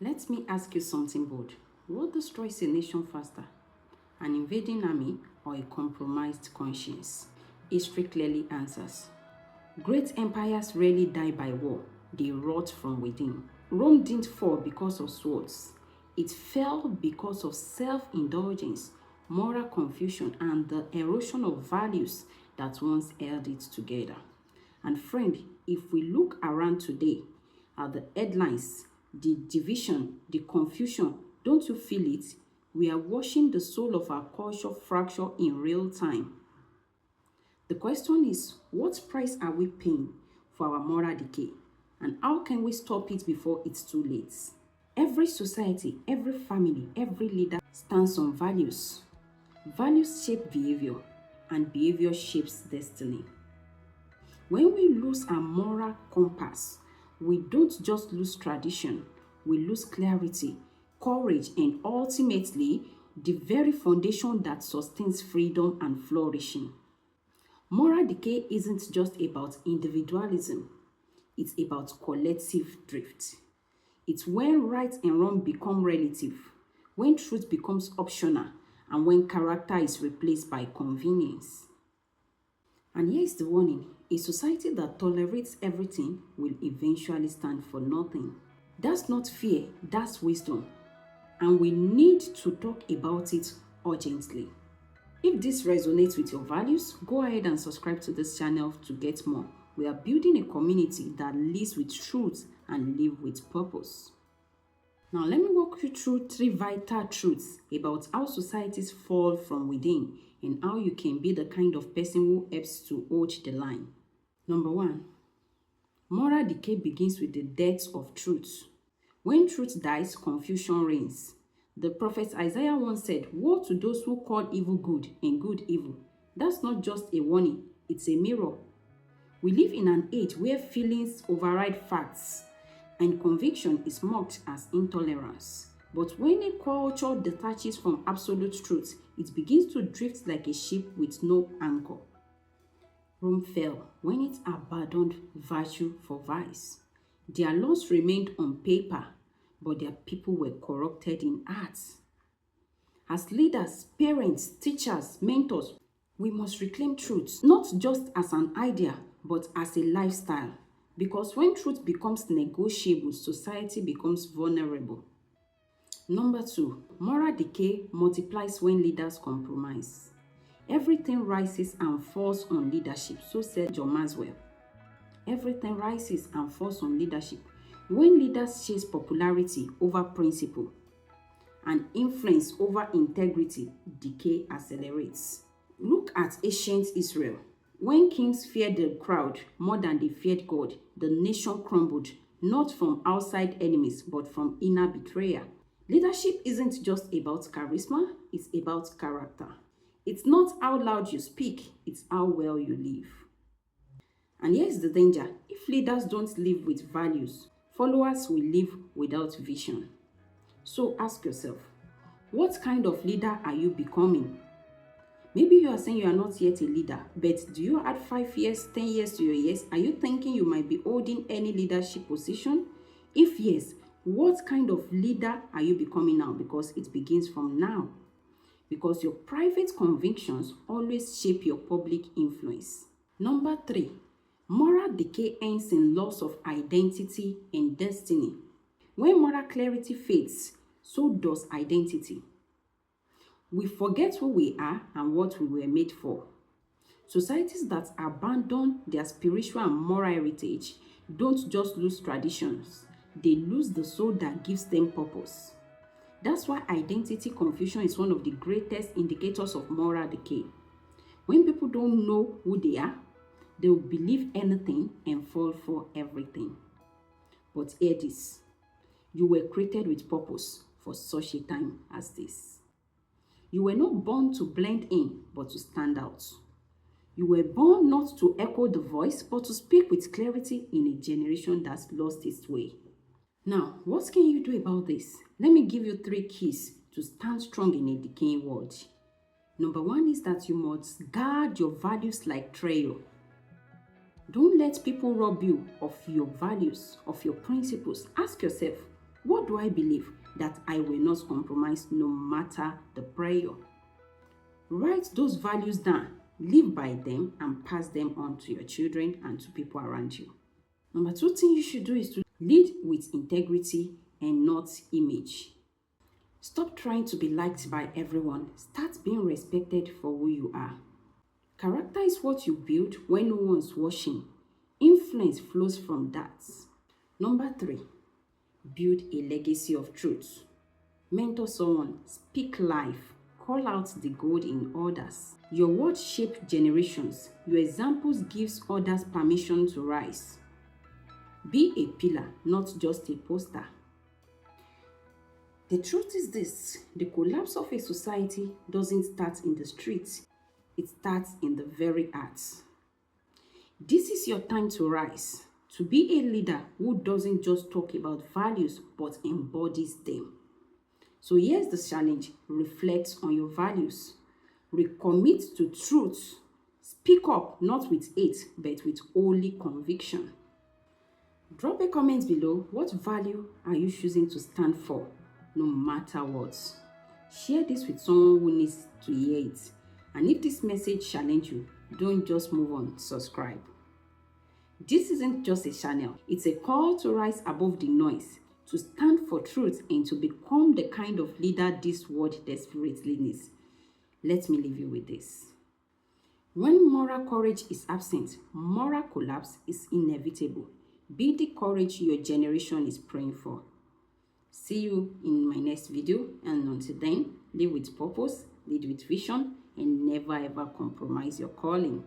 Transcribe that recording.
Let me ask you something bold. What destroys a nation faster? An invading army or a compromised conscience? History clearly answers. Great empires rarely die by war, they rot from within. Rome didn't fall because of swords. It fell because of self-indulgence, moral confusion, and the erosion of values that once held it together. And friend, if we look around today at the headlines, the division, the confusion, don't you feel it? We are watching the soul of our culture fracture in real time. The question is, what price are we paying for our moral decay? And how can we stop it before it's too late? Every society, every family, every leader stands on values. Values shape behavior, and behavior shapes destiny. When we lose our moral compass, we don't just lose tradition, we lose clarity, courage, and ultimately the very foundation that sustains freedom and flourishing. Moral decay isn't just about individualism, it's about collective drift. It's when right and wrong become relative, when truth becomes optional, and when character is replaced by convenience. And here's the warning: a society that tolerates everything will eventually stand for nothing. That's not fear, that's wisdom. And we need to talk about it urgently. If this resonates with your values, go ahead and subscribe to this channel to get more. We are building a community that lives with truth and lives with purpose. Now let me walk you through 3 vital truths about how societies fall from within and how you can be the kind of person who helps to hold the line. Number 1. Moral decay begins with the death of truth. When truth dies, confusion reigns. The prophet Isaiah once said, "Woe to those who call evil good and good evil." That's not just a warning, it's a mirror. We live in an age where feelings override facts and conviction is mocked as intolerance. But when a culture detaches from absolute truth, it begins to drift like a ship with no anchor. Rome fell when it abandoned virtue for vice. Their laws remained on paper, but their people were corrupted in heart. As leaders, parents, teachers, mentors, we must reclaim truth, not just as an idea, but as a lifestyle. Because when truth becomes negotiable, society becomes vulnerable. Number 2, moral decay multiplies when leaders compromise. Everything rises and falls on leadership, so said John Maxwell. Everything rises and falls on leadership. When leaders chase popularity over principle and influence over integrity, decay accelerates. Look at ancient Israel. When kings feared the crowd more than they feared God, the nation crumbled, not from outside enemies, but from inner betrayal. Leadership isn't just about charisma, it's about character. It's not how loud you speak, it's how well you live. And here's the danger: if leaders don't live with values, followers will live without vision. So ask yourself, what kind of leader are you becoming? Maybe you are saying you are not yet a leader, but do you add 5 years, 10 years to your years? Are you thinking you might be holding any leadership position? If yes, what kind of leader are you becoming now? Because it begins from now. Because your private convictions always shape your public influence. Number 3, moral decay ends in loss of identity and destiny. When moral clarity fades, so does identity. We forget who we are and what we were made for. Societies that abandon their spiritual and moral heritage don't just lose traditions, they lose the soul that gives them purpose. That's why identity confusion is one of the greatest indicators of moral decay. When people don't know who they are, they will believe anything and fall for everything. But hear this: you were created with purpose for such a time as this. You were not born to blend in, but to stand out. You were born not to echo the voice, but to speak with clarity in a generation that's lost its way. Now, what can you do about this? Let me give you 3 keys to stand strong in a decaying world. Number 1 is that you must guard your values like treasure. Don't let people rob you of your values, of your principles. Ask yourself, What do I believe? That I will not compromise no matter the pressure. Write those values down, live by them, and pass them on to your children and to people around you. Number two thing you should do is to lead with integrity and not image. Stop trying to be liked by everyone. Start being respected for who you are. Character is what you build when no one's watching. Influence flows from that. Number three, build a legacy of truth. Mentor someone, speak life, call out the good in others. Your words shape generations. Your examples gives others permission to rise. Be a pillar, not just a poster. The truth is this: the collapse of a society doesn't start in the streets, it starts in the very arts. This is your time to rise, to be a leader who doesn't just talk about values but embodies them. So here's the challenge: reflect on your values, recommit to truth, speak up not with hate but with holy conviction. Drop a comment below. What value are you choosing to stand for, no matter what? Share this with someone who needs to hear it. And if this message challenges you, don't just move on, subscribe. This isn't just a channel, it's a call to rise above the noise, to stand for truth, and to become the kind of leader this world desperately needs. Let me leave you with this. When moral courage is absent, moral collapse is inevitable. Be the courage your generation is praying for. See you in my next video, and until then, live with purpose, lead with vision, and never ever compromise your calling.